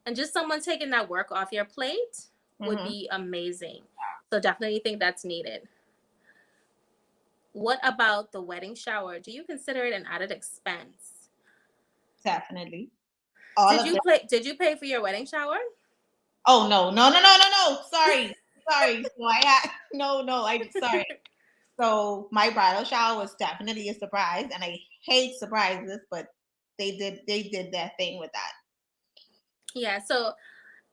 and just someone taking that work off your plate would Hmm. be amazing. So definitely think that's needed. What about the wedding shower? Do you consider it an added expense? Definitely. All of them. Did you pay for your wedding shower? Oh no, no, no, no, no, no. Sorry. Sorry. So I had no, no, I sorry. So my bridal shower was definitely a surprise, and I hate surprises, but they did their thing with that. Yeah, so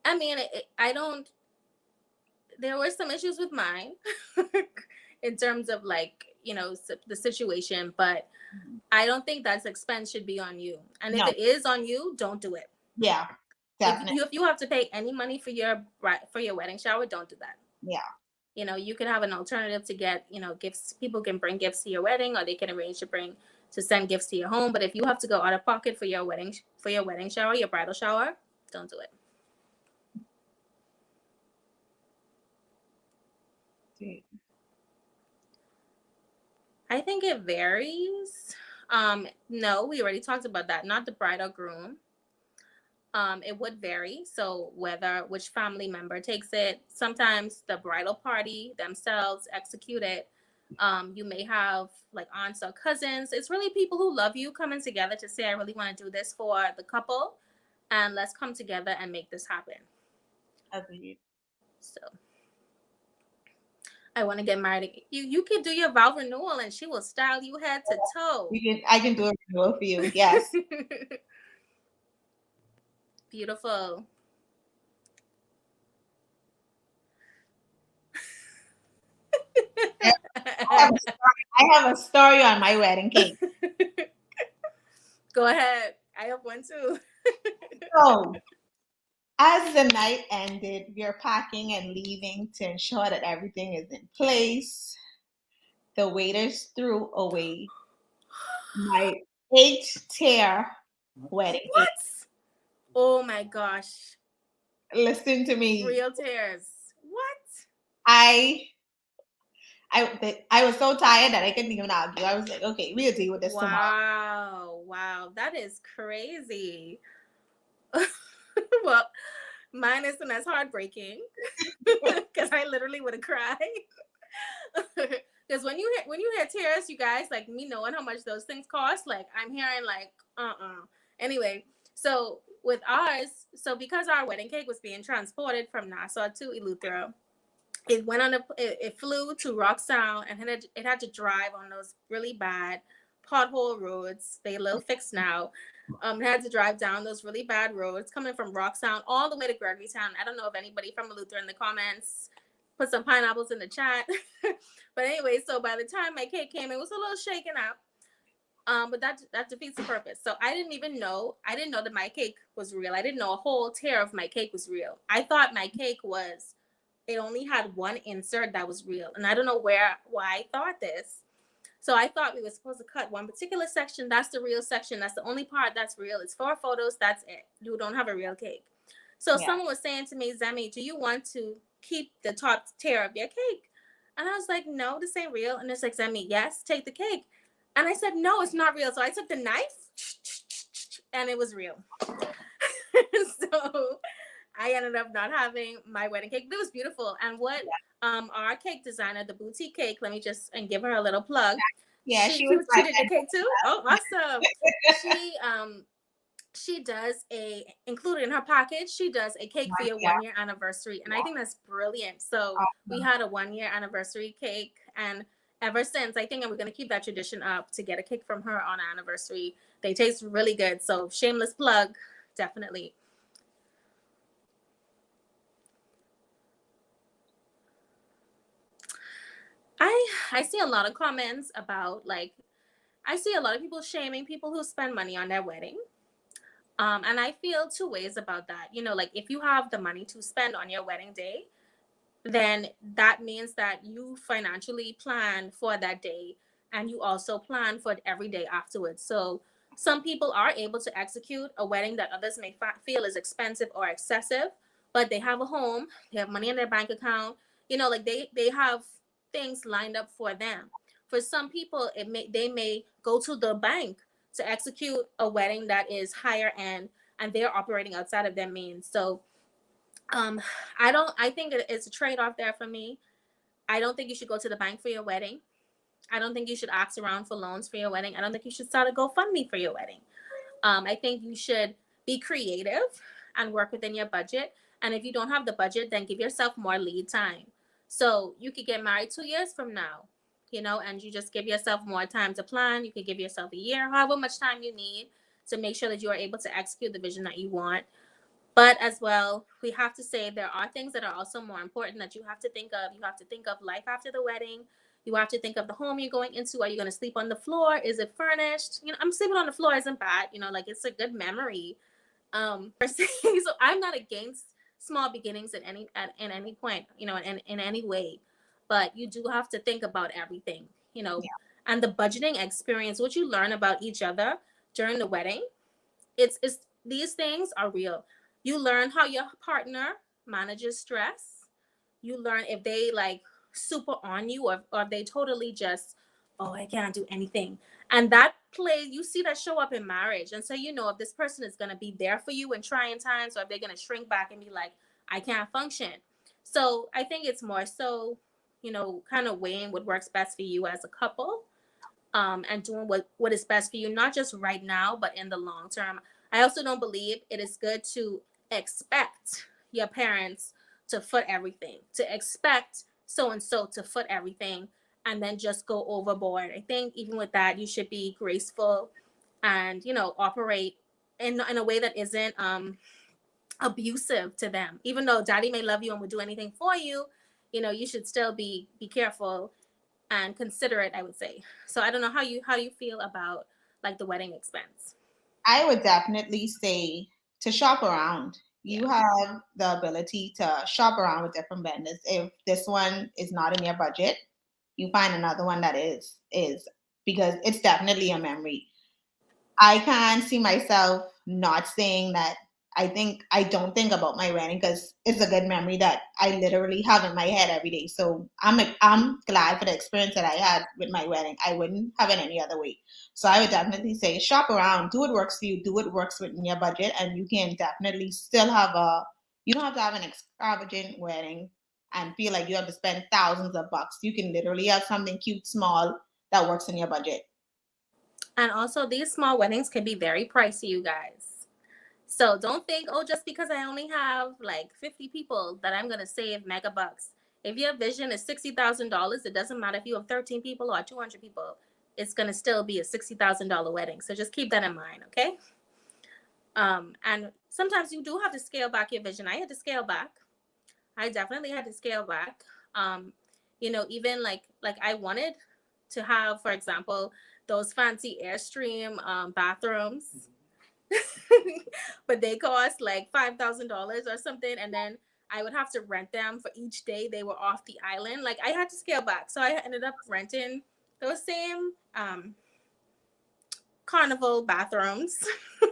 I mean, I don't. There were some issues with mine in terms of like the situation, but Mhm. I don't think that expense should be on you. And if No, it is on you, don't do it. yeah, definitely. If you have to pay any money for your wedding shower, don't do that. Yeah, You could have an alternative to get gifts. People can bring gifts to your wedding, or they can arrange to send gifts to your home. But if you have to go out of pocket for your wedding shower, your bridal shower, don't do it. I think it varies. No, we already talked about that. Not the bride or groom. It would vary. So whether which family member takes it, sometimes the bridal party themselves execute it. You may have like aunts or cousins. It's really people who love you coming together to say, I really want to do this for the couple, and let's come together and make this happen. agreed. So I want to get married. You could do your vow renewal, and she will style you head to toe. I can do a renewal for you. Yes. Beautiful. I have a story on my wedding cake. Go ahead. I have one too. So, as the night ended, we are packing and leaving to ensure that everything is in place. The waiters threw away my 8 tier wedding cake. What? Oh my gosh. Listen to me. Real tears. What? I I was so tired that I couldn't even argue. I was like, okay, we'll deal with this tomorrow. Wow. Wow. That is crazy. Well, mine isn't as heartbreaking because I literally would have cried. Because when you hear tears, you guys, like me knowing how much those things cost, like I'm hearing like Anyway, so with ours, so because our wedding cake was being transported from Nassau to Eleuthera, it flew to Rock Sound, and it had to drive on those really bad pothole roads. They a little fixed now. It had to drive down those really bad roads coming from Rock Sound all the way to Gregorytown. I don't know if anybody from Eleuthera in the comments put some pineapples in the chat. But anyway, so by the time my cake came, it was a little shaken up. But that defeats the purpose. So I didn't even know. I didn't know that my cake was real. I didn't know a whole tear of my cake was real. I thought my cake was. It only had one insert that was real, and I don't know why I thought this. So I thought we were supposed to cut one particular section. That's the real section. That's the only part that's real. It's 4 photos. That's it. You don't have a real cake. So Yeah. someone was saying to me, Zemi, do you want to keep the top tier of your cake? And I was like, no, this ain't real. And it's like, Zemi, yes, take the cake. And I said, no, it's not real. So I took the knife and it was real. So I ended up not having my wedding cake, but it was beautiful. And what our cake designer, the boutique cake, let me just and give her a little plug. Yeah, she was She my did your cake too. Oh, awesome! She does a included in her package. She does a cake for your yeah. 1 year anniversary, and I think that's brilliant. So we had a 1 year anniversary cake, and ever since, I think we're gonna keep that tradition up to get a cake from her on our anniversary. They taste really good. So shameless plug, definitely. I see a lot of comments about like I see a lot of people shaming people who spend money on their wedding. And I feel two ways about that. You know, like if you have the money to spend on your wedding day, then that means that you financially plan for that day and you also plan for every day afterwards. So some people are able to execute a wedding that others may feel is expensive or excessive, but they have a home, they have money in their bank account, you know, like they have things lined up for them. For some people, they may go to the bank to execute a wedding that is higher end and they're operating outside of their means. So um, I think it's a trade off there for me. I don't think you should go to the bank for your wedding. I don't think you should ask around for loans for your wedding. I don't think you should start a GoFundMe for your wedding. I think you should be creative and work within your budget. And if you don't have the budget, then give yourself more lead time. So you could get married 2 years from now, you know, and you just give yourself more time to plan. You could give yourself a year, however much time you need to make sure that you are able to execute the vision that you want. But as well, we have to say there are things that are also more important that you have to think of. You have to think of life after the wedding. You have to think of the home you're going into. Are you going to sleep on the floor? Is it furnished? You know, I'm sleeping on the floor isn't bad. You know, like it's a good memory. Per se. So I'm not against small beginnings in any point. You know, in any way, but you do have to think about everything. You know, Yeah. and the budgeting experience, what you learn about each other during the wedding, it's these things are real. You learn how your partner manages stress. You learn if they like super on you or if they totally just, oh, I can't do anything. And that play, you see that show up in marriage. And so you know if this person is gonna be there for you in trying times or if they're gonna shrink back and be like, I can't function. So I think it's more so, you know, kind of weighing what works best for you as a couple, and doing what is best for you, not just right now, but in the long term. I also don't believe it is good to expect your parents to foot everything, to expect so and so to foot everything, and then just go overboard. I think even with that, you should be graceful and, you know, operate in a way that isn't abusive to them. Even though daddy may love you and would do anything for you, you know, you should still be careful and considerate, I would say. So I don't know how you feel about like the wedding expense. I would definitely say to shop around. Yeah. You have the ability to shop around with different vendors. If this one is not in your budget, you find another one that is because it's definitely a memory. I can't see myself not saying that. I don't think about my wedding because it's a good memory that I literally have in my head every day. So I'm glad for the experience that I had with my wedding. I wouldn't have it any other way. So I would definitely say shop around, do what works for you, do what works within your budget, and you can definitely still have a. You don't have to have an extravagant wedding and feel like you have to spend thousands of bucks. You can literally have something cute, small that works in your budget. And also, these small weddings can be very pricey, you guys. So don't think, oh, just because I only have like 50 people that I'm going to save mega bucks. If your vision is $60,000, it doesn't matter if you have 13 people or 200 people. It's going to still be a $60,000 wedding. So just keep that in mind, okay? And sometimes you do have to scale back your vision. I had to scale back. I definitely had to scale back. Even like I wanted to have, for example, those fancy Airstream bathrooms, but they cost like $5,000 or something, and then I would have to rent them for each day they were off the island. Like I had to scale back, so I ended up renting those same carnival bathrooms.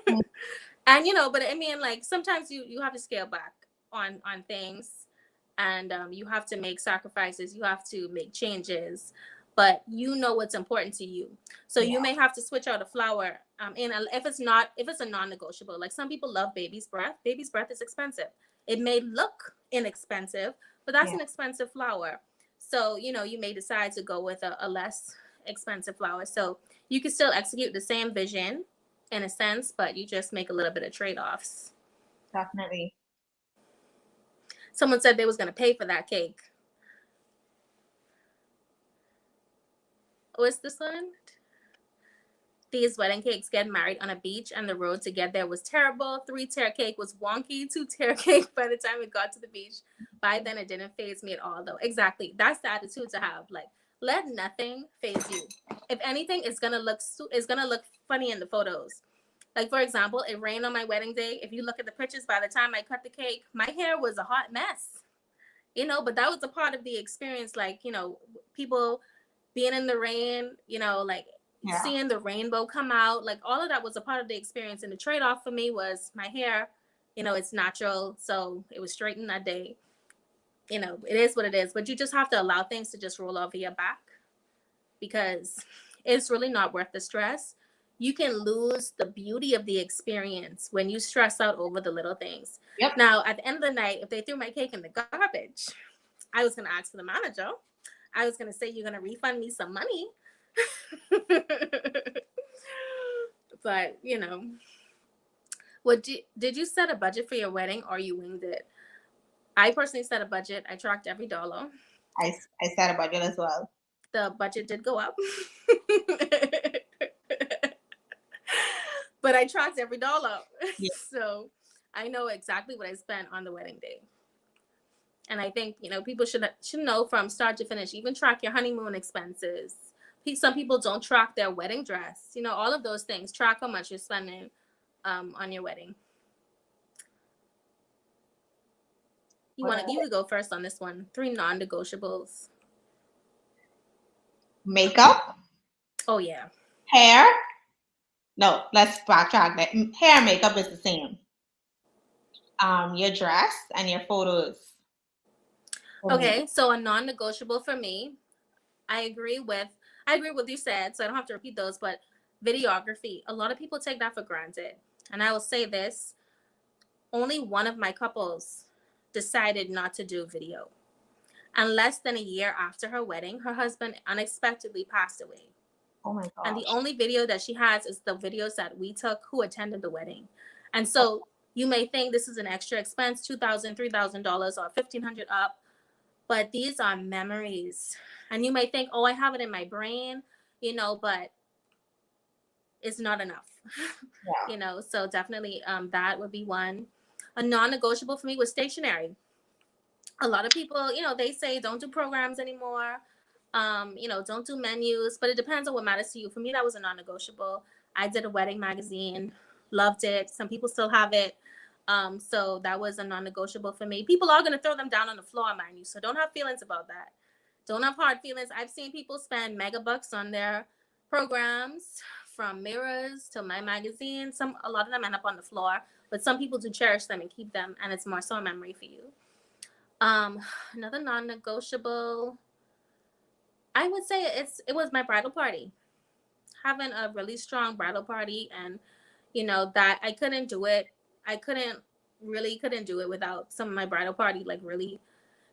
And but I mean, like sometimes you have to scale back on things, and you have to make sacrifices, you have to make changes, but you know what's important to you. So Yeah. you may have to switch out a flower, if it's a non-negotiable. Like some people love baby's breath. Baby's breath is expensive. It may look inexpensive, but that's Yeah. an expensive flower. So you may decide to go with a less expensive flower, so you can still execute the same vision in a sense, but you just make a little bit of trade-offs. Definitely. Someone said they was going to pay for that cake. What's this one? These wedding cakes get married on a beach, and the road to get there was terrible. 3-tier cake was wonky. 2-tier cake by the time we got to the beach. By then, it didn't faze me at all, though. Exactly. That's the attitude to have. Like, let nothing faze you. If anything, it's gonna look funny in the photos. Like, for example, it rained on my wedding day. If you look at the pictures, by the time I cut the cake, my hair was a hot mess. But that was a part of the experience. Like, people being in the rain, like Yeah. seeing the rainbow come out, like all of that was a part of the experience. And the trade off for me was my hair, it's natural. So it was straightened that day. It is what it is. But you just have to allow things to just roll over your back, because it's really not worth the stress. You can lose the beauty of the experience when you stress out over the little things. Yep. Now, at the end of the night, if they threw my cake in the garbage, I was going to ask for the manager. I was going to say, you're going to refund me some money. But, did you set a budget for your wedding, or you winged it? I personally set a budget. I tracked every dollar. I set a budget as well. The budget did go up. But I tracked every dollar. Yeah. So I know exactly what I spent on the wedding day. And I think, people should know from start to finish. Even track your honeymoon expenses. Some people don't track their wedding dress. All of those things. Track how much you're spending on your wedding. You could go first on this one. 3 non-negotiables. Makeup, Oh yeah. hair. No, let's backtrack that. Hair and makeup is the same. Your dress and your photos. Okay, so a non-negotiable for me, I agree with what you said, so I don't have to repeat those, but videography. A lot of people take that for granted. And I will say this, only one of my couples decided not to do video. And less than a year after her wedding, her husband unexpectedly passed away. Oh my gosh. And the only video that she has is the videos that we took who attended the wedding. And so you may think this is an extra expense, $2,000, $3,000, or $1,500 up, but these are memories. And you may think, oh, I have it in my brain, but it's not enough. Yeah. So definitely that would be one. A non-negotiable for me was stationery. A lot of people, they say don't do programs anymore. Don't do menus, but it depends on what matters to you. For me, that was a non-negotiable. I did a wedding magazine. loved it. Some people still have it. So that was a non-negotiable for me. People are going to throw them down on the floor, mind you. So don't have feelings about that. Don't have hard feelings. I've seen people spend mega bucks on their programs, from mirrors to my magazine. A lot of them end up on the floor, but some people do cherish them and keep them, and it's more so a memory for you. Another non-negotiable, I would say it was my bridal party. Having a really strong bridal party, and that I couldn't do it. I couldn't do it without some of my bridal party, like, really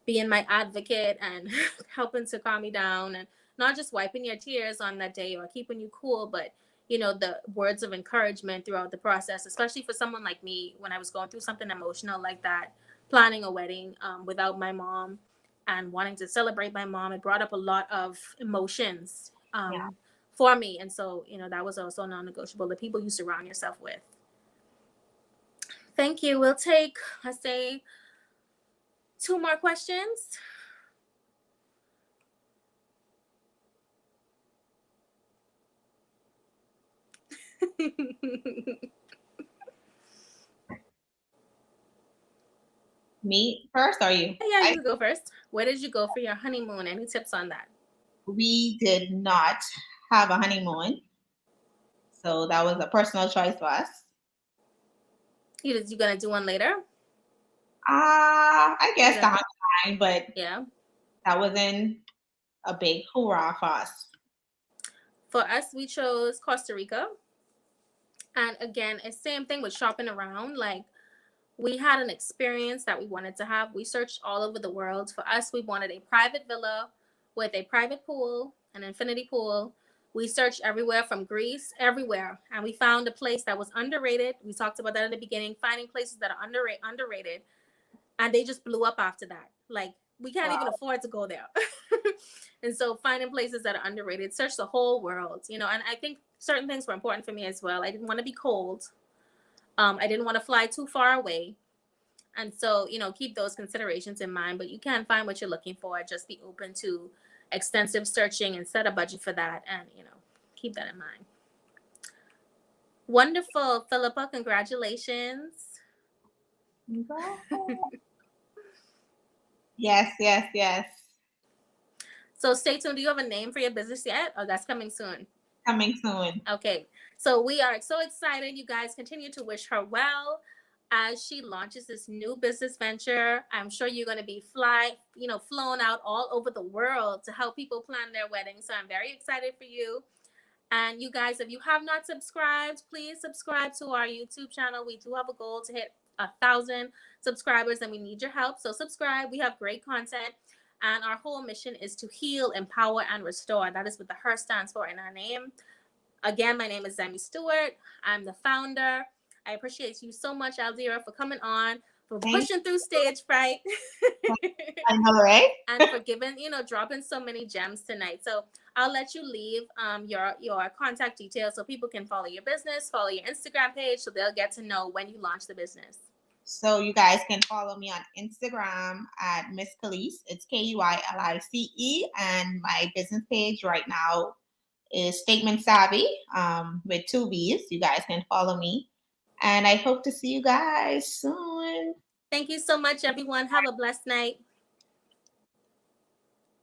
being my advocate and helping to calm me down, and not just wiping your tears on that day or keeping you cool, but the words of encouragement throughout the process, especially for someone like me when I was going through something emotional like that, planning a wedding without my mom and wanting to celebrate my mom. It brought up a lot of emotions Yeah. for me, and so that was also non-negotiable, the people you surround yourself with. Thank you. We'll take, let's say, 2 more questions. Me first or you? Yeah, you can go first. Where did you go for your honeymoon? Any tips on that? We did not have a honeymoon, so that was a personal choice for us. You gonna do one later? I guess down the line, but yeah, that wasn't a big hoorah for us. For us, we chose Costa Rica, and again, it's same thing with shopping around. Like, we had an experience that we wanted to have. We searched all over the world. For us, we wanted a private villa with a private pool, an infinity pool. We searched everywhere from Greece, everywhere, and we found a place that was underrated. We talked about that in the beginning, finding places that are underrated, and they just blew up after that. Like, we can't even afford to go there. And so finding places that are underrated, search the whole world, and I think certain things were important for me as well. I didn't want to be cold. I didn't want to fly too far away. And so, keep those considerations in mind, but you can find what you're looking for. Just be open to extensive searching and set a budget for that, and, keep that in mind. Wonderful, Philippa. Congratulations. Yes. So stay tuned. Do you have a name for your business yet? Oh, that's coming soon. Coming soon. Okay. So we are so excited. You guys continue to wish her well as she launches this new business venture. I'm sure you're going to be flown out all over the world to help people plan their weddings. So I'm very excited for you. And you guys, if you have not subscribed, please subscribe to our YouTube channel. We do have a goal to hit 1,000 subscribers, and we need your help. So subscribe. We have great content. And our whole mission is to heal, empower, and restore. That is what the HER stands for in our name. Again, my name is Zemi Stewart. I'm the founder. I appreciate you so much, Aldira, for coming on, for pushing through stage fright. I know, right? And for dropping so many gems tonight. So I'll let you leave your contact details so people can follow your business, follow your Instagram page, so they'll get to know when you launch the business. So you guys can follow me on Instagram at Miss Kuylice. It's Kuylice, and my business page right now is Statement Savvy with 2 B's. You guys can follow me, and I hope to see you guys soon. Thank you so much, everyone. Have a blessed night.